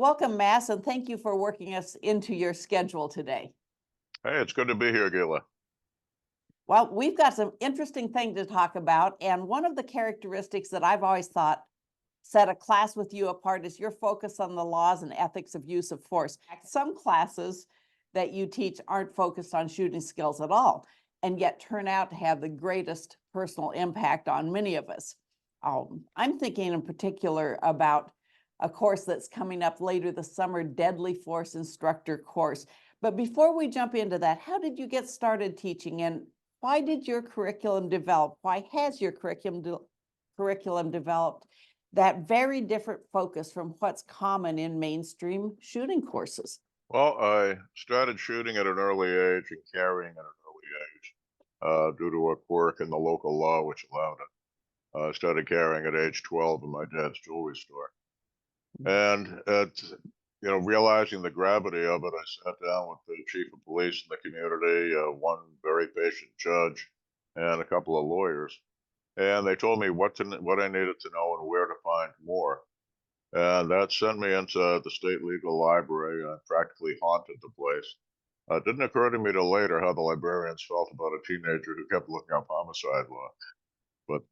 Welcome, Mass, and thank you for working us into your schedule today. Hey, it's good to be here, Gila. Well, we've got some interesting things to talk about, and one of the characteristics that I've always thought set a class with you apart is your focus on the laws and ethics of use of force. Some classes that you teach aren't focused on shooting skills at all, and yet turn out to have the greatest personal impact on many of us. I'm thinking in particular about a course that's coming up later this summer, Deadly Force Instructor course. But before we jump into that, how did you get started teaching, and why did your curriculum develop? Why has your curriculum developed that very different focus from what's common in mainstream shooting courses? Well, I started shooting at an early age and carrying at an early age due to a quirk in the local law which allowed it. I started carrying at age 12 in my dad's jewelry store. And realizing the gravity of it, I sat down with the chief of police in the community, one very patient judge, and a couple of lawyers. And they told me what I needed to know and where to find more. And that sent me into the state legal library. I practically haunted the place. It didn't occur to me till later how the librarians felt about a teenager who kept looking up homicide law. But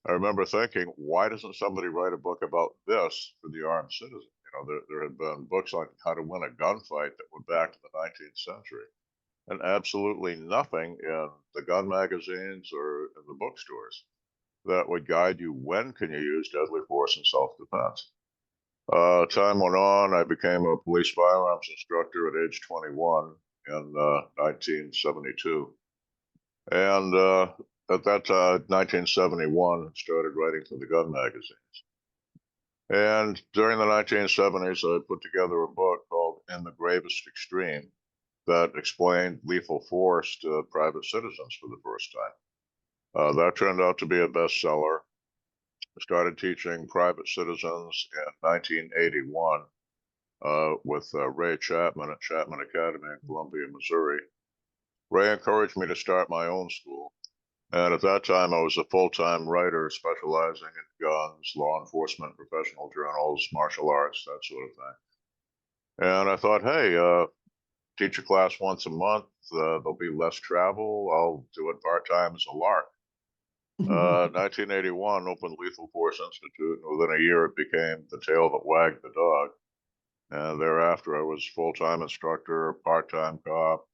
I remember thinking, why doesn't somebody write a book about this for the armed citizen? There had been books on how to win a gunfight that went back to the 19th century, and absolutely nothing in the gun magazines or in the bookstores that would guide you when can you use deadly force in self-defense. Time went on. I became a police firearms instructor at age 21 in 1972. And at that time, 1971, started writing for the gun magazines. And during the 1970s, I put together a book called In the Gravest Extreme that explained lethal force to private citizens for the first time. That turned out to be a bestseller. I started teaching private citizens in 1981 with Ray Chapman at Chapman Academy in Columbia, Missouri. Ray encouraged me to start my own school. And at that time, I was a full-time writer specializing in guns, law enforcement, professional journals, martial arts, that sort of thing. And I thought, hey, teach a class once a month. There'll be less travel. I'll do it part-time as a lark. 1981, opened Lethal Force Institute, and within a year it became the tail that wagged the dog. And thereafter, I was full-time instructor, part-time cop,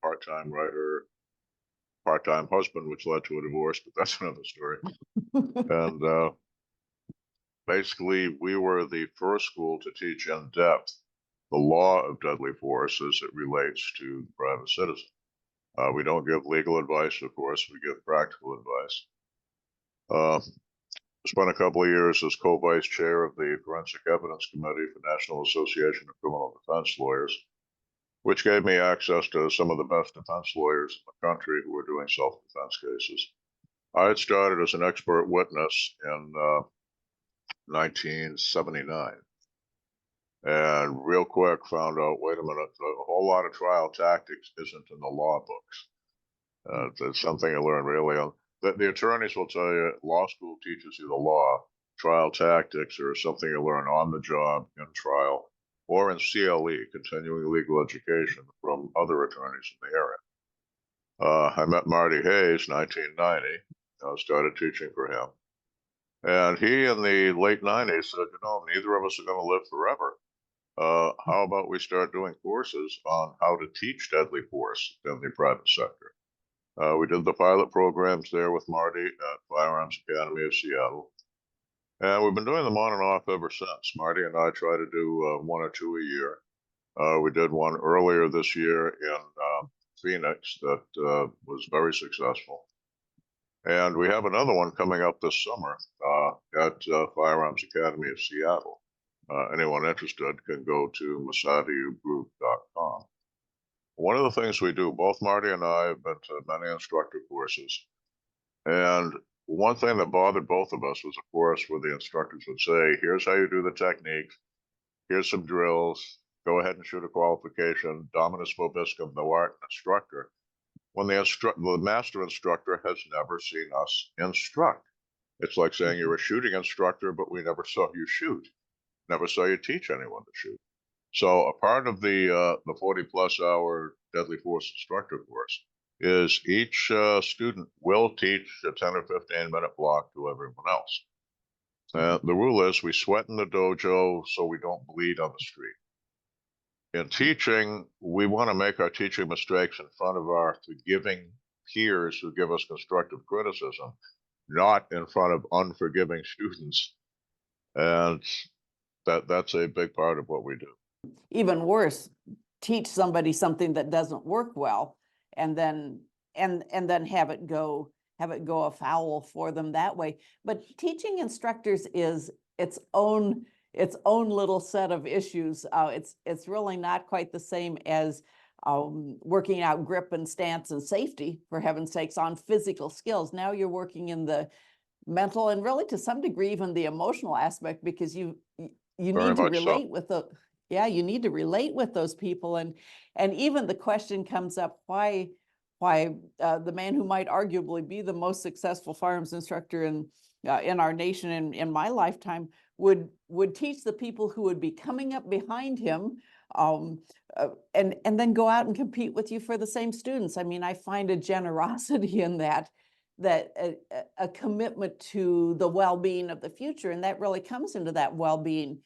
part-time writer, part-time husband, which led to a divorce, but that's another story. And basically, we were the first school to teach in depth the law of deadly force as it relates to the private citizen. We don't give legal advice, of course, we give practical advice. Spent a couple of years as co-vice chair of the Forensic Evidence Committee for National Association of Criminal Defense Lawyers, which gave me access to some of the best defense lawyers in the country who were doing self-defense cases. I had started as an expert witness in 1979. And real quick found out, wait a minute, a whole lot of trial tactics isn't in the law books. It's something I learned really on. The attorneys will tell you law school teaches you the law. Trial tactics are something you learn on the job in trial or in CLE, continuing legal education, from other attorneys in the area. I met Marty Hayes in 1990. I started teaching for him. And he in the late 90s said, neither of us are going to live forever. How about we start doing courses on how to teach deadly force in the private sector? We did the pilot programs there with Marty at Firearms Academy of Seattle. And we've been doing them on and off ever since. Marty and I try to do one or two a year. We did one earlier this year in Phoenix that was very successful. And we have another one coming up this summer at Firearms Academy of Seattle. Anyone interested can go to massadayoubrgroup.com. One of the things we do, both Marty and I have been to many instructor courses. And one thing that bothered both of us was, of course, where the instructors would say, here's how you do the technique, here's some drills, go ahead and shoot a qualification, Dominus Vobiscum, no art instructor, when the master instructor has never seen us instruct. It's like saying you're a shooting instructor, but we never saw you shoot. never saw you teach anyone to shoot. So a part of the 40+ hour deadly force instructor course is each student will teach a 10 or 15-minute block to everyone else. The rule is we sweat in the dojo so we don't bleed on the street. In teaching, we want to make our teaching mistakes in front of our forgiving peers who give us constructive criticism, not in front of unforgiving students. And that's a big part of what we do. Even worse, teach somebody something that doesn't work well, and then have it go afoul for them that way. But teaching instructors is its own little set of issues. It's really not quite the same as working out grip and stance and safety, for heaven's sakes, on physical skills. Now you're working in the mental and really to some degree even the emotional aspect, because you need to relate with the you need to relate with those people. And even the question comes up, why the man who might arguably be the most successful firearms instructor in our nation in my lifetime would teach the people who would be coming up behind him, and then go out and compete with you for the same students. I mean, I find a generosity in that a commitment to the well-being of the future, and that really comes into that well-being.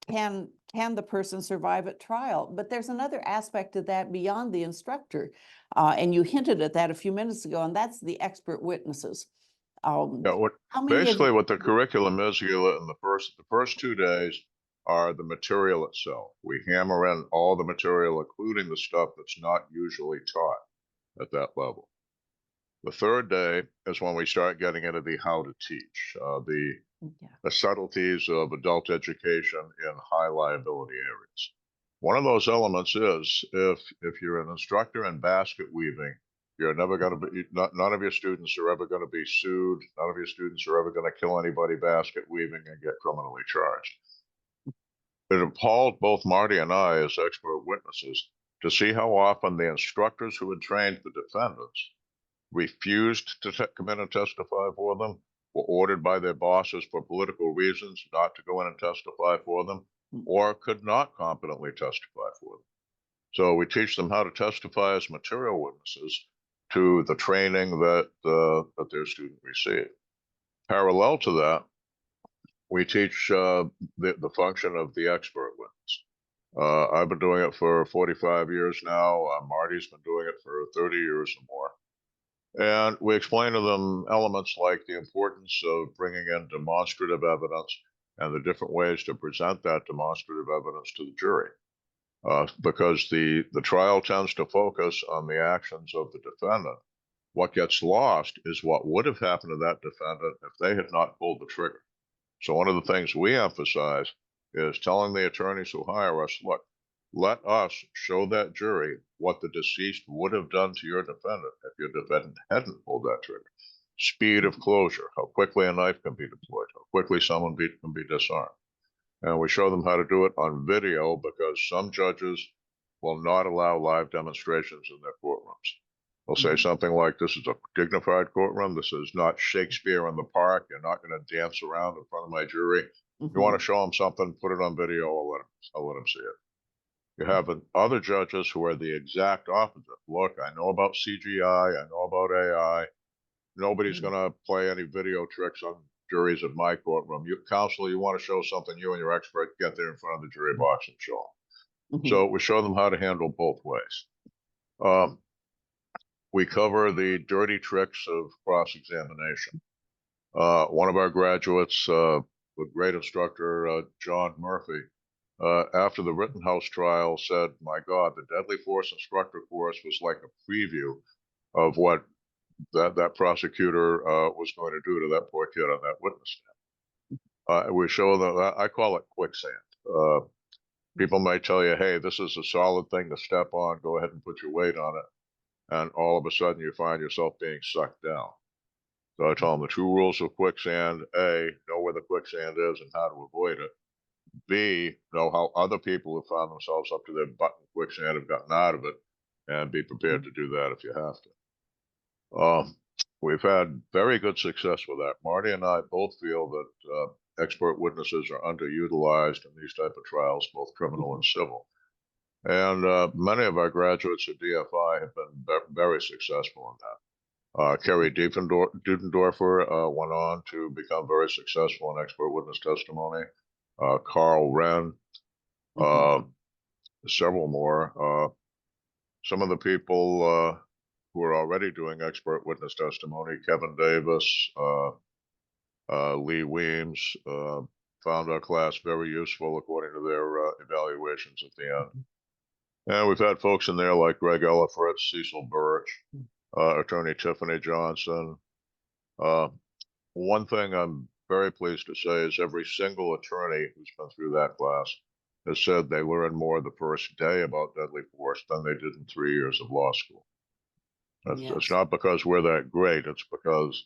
Can the person survive at trial? But there's another aspect to that beyond the instructor, and you hinted at that a few minutes ago, and that's the expert witnesses. Basically what the curriculum is, Gila, in the first 2 days are the material itself. We hammer in all the material, including the stuff that's not usually taught at that level. The third day is when we start getting into the how to teach, the subtleties of adult education in high liability areas. One of those elements is if you're an instructor in basket weaving, you're never going to be, none of your students are ever going to be sued. None of your students are ever going to kill anybody basket weaving and get criminally charged. It appalled both Marty and I as expert witnesses to see how often the instructors who had trained the defendants refused to come in and testify for them, were ordered by their bosses for political reasons not to go in and testify for them, or could not competently testify for them. So we teach them how to testify as material witnesses to the training that their student received. Parallel to that, we teach the function of the expert witness. I've been doing it for 45 years now. Marty's been doing it for 30 years or more. And we explain to them elements like the importance of bringing in demonstrative evidence and the different ways to present that demonstrative evidence to the jury. Because the trial tends to focus on the actions of the defendant. What gets lost is what would have happened to that defendant if they had not pulled the trigger. So one of the things we emphasize is telling the attorneys who hire us, look, let us show that jury what the deceased would have done to your defendant if your defendant hadn't pulled that trigger. Speed of closure, how quickly a knife can be deployed, how quickly someone can be disarmed. And we show them how to do it on video because some judges will not allow live demonstrations in their courtrooms. They'll say something like, this is a dignified courtroom. This is not Shakespeare in the park. You're not going to dance around in front of my jury. If you want to show them something, put it on video. I'll let them see it. You have other judges who are the exact opposite. Look, I know about CGI. I know about AI. Nobody's going to play any video tricks on juries at my courtroom. You counsel, you want to show something, you and your expert get there in front of the jury box and show them. So we show them how to handle both ways. We cover the dirty tricks of cross-examination. One of our graduates, the great instructor, John Murphy, after the Rittenhouse trial said, my God, the deadly force instructor course was like a preview of what that prosecutor was going to do to that poor kid on that witness stand. We show them, I call it quicksand. People might tell you, hey, this is a solid thing to step on, go ahead and put your weight on it. And all of a sudden you find yourself being sucked down. So I tell them the 2 rules of quicksand: A, know where the quicksand is and how to avoid it. B, know how other people who found themselves up to their butt in quicksand have gotten out of it, and be prepared to do that if you have to. We've had very good success with that. Marty and I both feel that expert witnesses are underutilized in these type of trials, both criminal and civil. And many of our graduates at DFI have been very successful in that. Kerry Dudendorfer went on to become very successful in expert witness testimony. Carl Wren, several more. Some of the people who are already doing expert witness testimony, Kevin Davis, Lee Weems, found our class very useful according to their evaluations at the end. And we've had folks in there like Greg Ellifritz, Cecil Birch, Attorney Tiffany Johnson. One thing I'm very pleased to say is every single attorney who's been through that class has said they learned more the first day about deadly force than they did in 3 years of law school. It's not because we're that great. It's because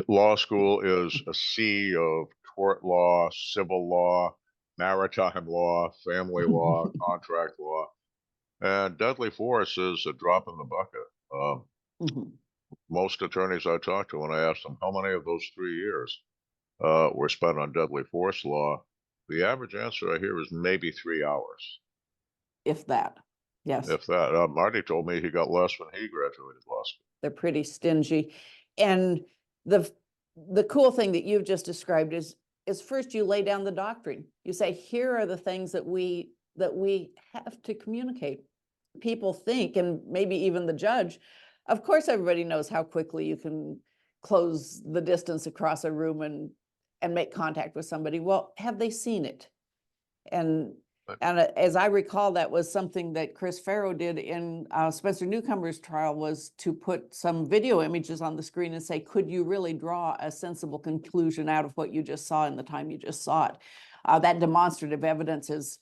law school is a sea of tort law, civil law, maritime law, family law, contract law, and deadly force is a drop in the bucket. Most attorneys I talk to, when I ask them how many of those 3 years were spent on deadly force law, the average answer I hear is maybe 3 hours. If that, yes. If that. Marty told me he got less when he graduated law school. They're pretty stingy. And the cool thing that you've just described is first you lay down the doctrine. You say, here are the things that we have to communicate. People think, and maybe even the judge, of course, everybody knows how quickly you can close the distance across a room and make contact with somebody. Well, have they seen it? And as I recall, that was something that Chris Farrow did in Spencer Newcomer's trial, was to put some video images on the screen and say, could you really draw a sensible conclusion out of what you just saw in the time you just saw it? That demonstrative evidence is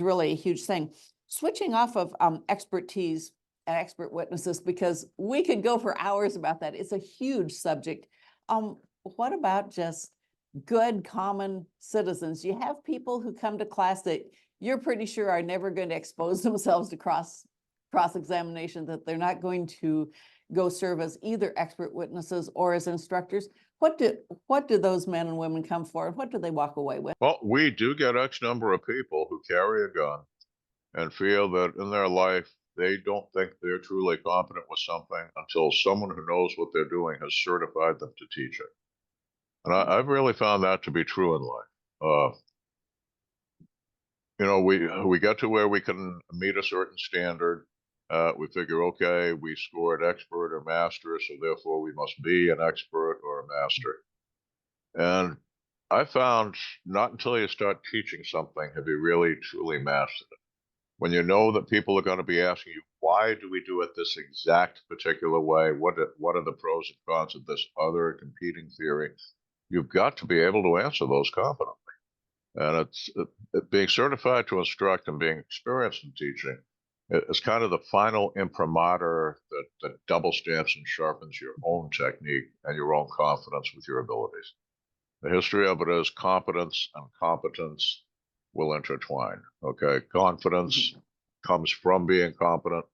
really a huge thing. Switching off of expertise and expert witnesses, because we could go for hours about that. It's a huge subject. What about just good common citizens? You have people who come to class that you're pretty sure are never going to expose themselves to cross-examination, that they're not going to go serve as either expert witnesses or as instructors. What do those men and women come for, and what do they walk away with? Well, we do get X number of people who carry a gun and feel that in their life, they don't think they're truly competent with something until someone who knows what they're doing has certified them to teach it. And I've really found that to be true in life. You know, we get to where we can meet a certain standard. We figure, okay, we scored expert or master, so therefore we must be an expert or a master. And I found not until you start teaching something have you really truly mastered it. When you know that people are going to be asking you, why do we do it this exact particular way? What are the pros and cons of this other competing theory? You've got to be able to answer those competently. And it's being certified to instruct and being experienced in teaching is kind of the final imprimatur that double stamps and sharpens your own technique and your own confidence with your abilities. The history of it is competence and competence will intertwine. Okay, confidence comes from being competent.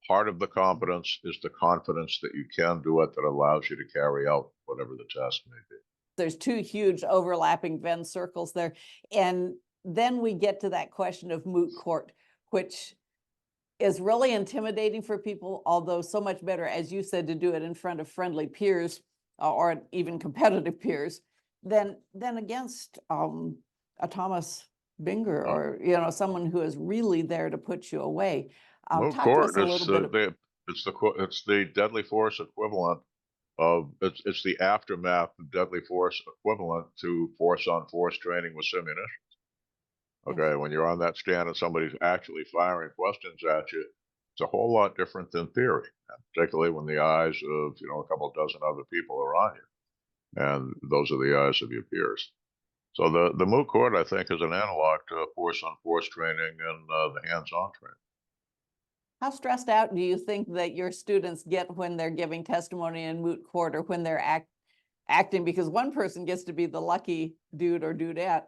Part of the competence is the confidence that you can do it that allows you to carry out whatever the task may be. There's two huge overlapping Venn circles there. And then we get to that question of moot court, which is really intimidating for people, although so much better, as you said, to do it in front of friendly peers or even competitive peers than against a Thomas Binger or, you know, someone who is really there to put you away. Moot Talk to court us a little bit. It's the deadly force equivalent of it's the aftermath of deadly force equivalent to force on force training with simunition. Okay, when you're on that stand and somebody's actually firing questions at you, it's a whole lot different than theory, particularly when the eyes of, you know, a couple dozen other people are on you, and those are the eyes of your peers. So the moot court, I think, is an analog to force on force training and the hands-on training. How stressed out do you think that your students get when they're giving testimony in moot court, or when they're acting? Because one person gets to be the lucky dude or dudette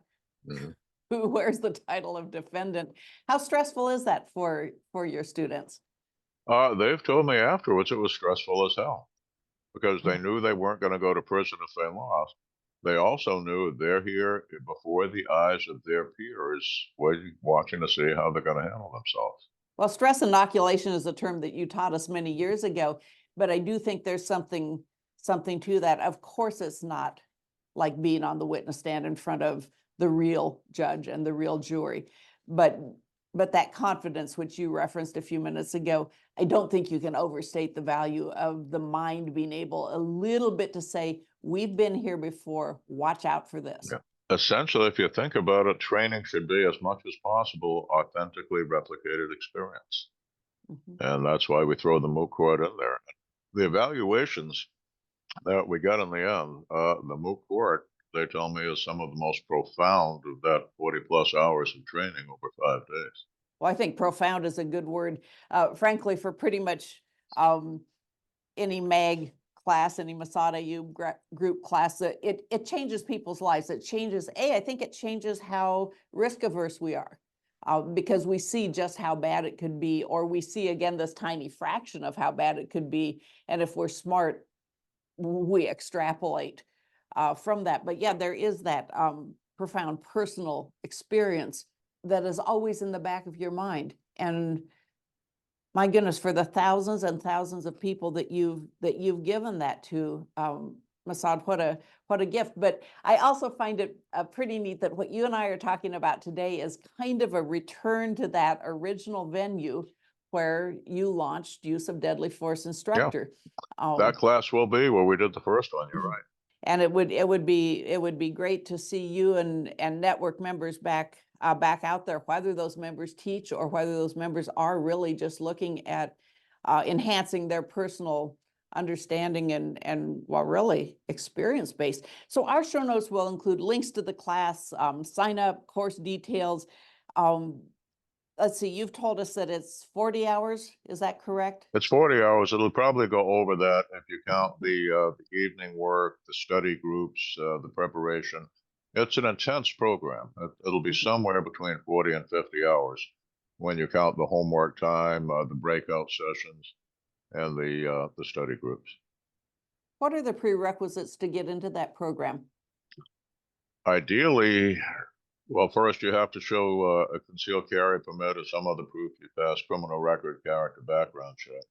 who wears the title of defendant. How stressful is that for your students? They've told me afterwards it was stressful as hell, because they knew they weren't going to go to prison if they lost. they also knew they're here before the eyes of their peers, watching to see how they're going to handle themselves. Well, stress inoculation is a term that you taught us many years ago, but I do think there's something to that. Of course, it's not like being on the witness stand in front of the real judge and the real jury, but that confidence which you referenced a few minutes ago, I don't think you can overstate the value of the mind being able a little bit to say, we've been here before, watch out for this. Yeah. Essentially, if you think about it, training should be as much as possible authentically replicated experience. Mhm. And that's why we throw the Moot Court in there. The evaluations that we got in the end, the Moot Court, they tell me, is some of the most profound of that 40+ hours of training over 5 days. Well, I think profound is a good word, frankly, for pretty much any MAG class, any Massad Ayoob group class. It changes people's lives. It changes, I think it changes how risk averse we are, because we see just how bad it could be, or we see again this tiny fraction of how bad it could be. And if we're smart, we extrapolate from that. But yeah, there is that profound personal experience that is always in the back of your mind. And my goodness, for the thousands and thousands of people that you've given that to, Massad, what a gift. But I also find it pretty neat that what you and I are talking about today is kind of a return to that original venue where you launched Use of Deadly Force Instructor. That class will be where we did the first one. You're right. And it would be great to see you and network members back out there, whether those members teach or whether those members are really just looking at enhancing their personal understanding and well, really experience based. So our show notes will include links to the class, sign up, course details. Let's see, you've told us that it's 40 hours. Is that correct? It's 40 hours. It'll probably go over that if you count the evening work, the study groups, the preparation. It's an intense program. It'll be somewhere between 40 and 50 hours when you count the homework time, the breakout sessions, and the study groups. What are the prerequisites to get into that program? Ideally, well, first you have to show a concealed carry permit or some other proof you passed criminal record, character, background check.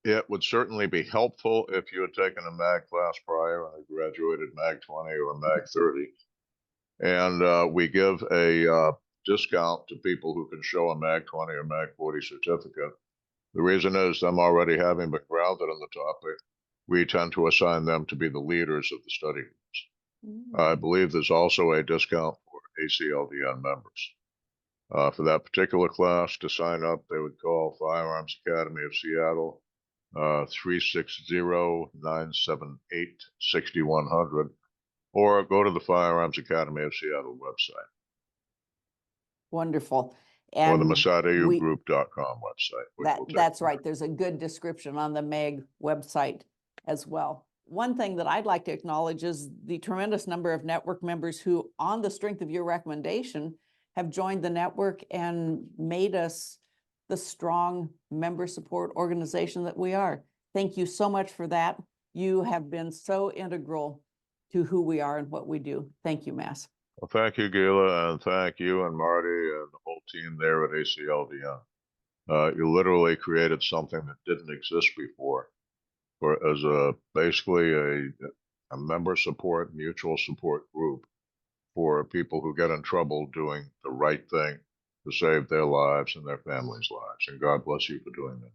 It would certainly be helpful if you had taken a MAG class prior and graduated MAG 20 or MAG 30. And we give a discount to people who can show a MAG 20 or MAG 40 certificate. The reason is them already having been grounded in the topic, we tend to assign them to be the leaders of the study groups. I believe there's also a discount for ACLDN members. For that particular class, to sign up, they would call Firearms Academy of Seattle, 360-978-6100, or go to the Firearms Academy of Seattle website. Wonderful. Or the And MassadAyoobGroup.com website. That's right. There's a good description on the MAG website as well. One thing that I'd like to acknowledge is the tremendous number of network members who, on the strength of your recommendation, have joined the network and made us the strong member support organization that we are. Thank you so much for that. You have been so integral to who we are and what we do. Thank you, Mass. Well, thank you, Gila, and thank you and Marty and the whole team there at ACLDN. You literally created something that didn't exist before, as basically a member support, mutual support group for people who get in trouble doing the right thing to save their lives and their families' lives. And God bless you for doing that.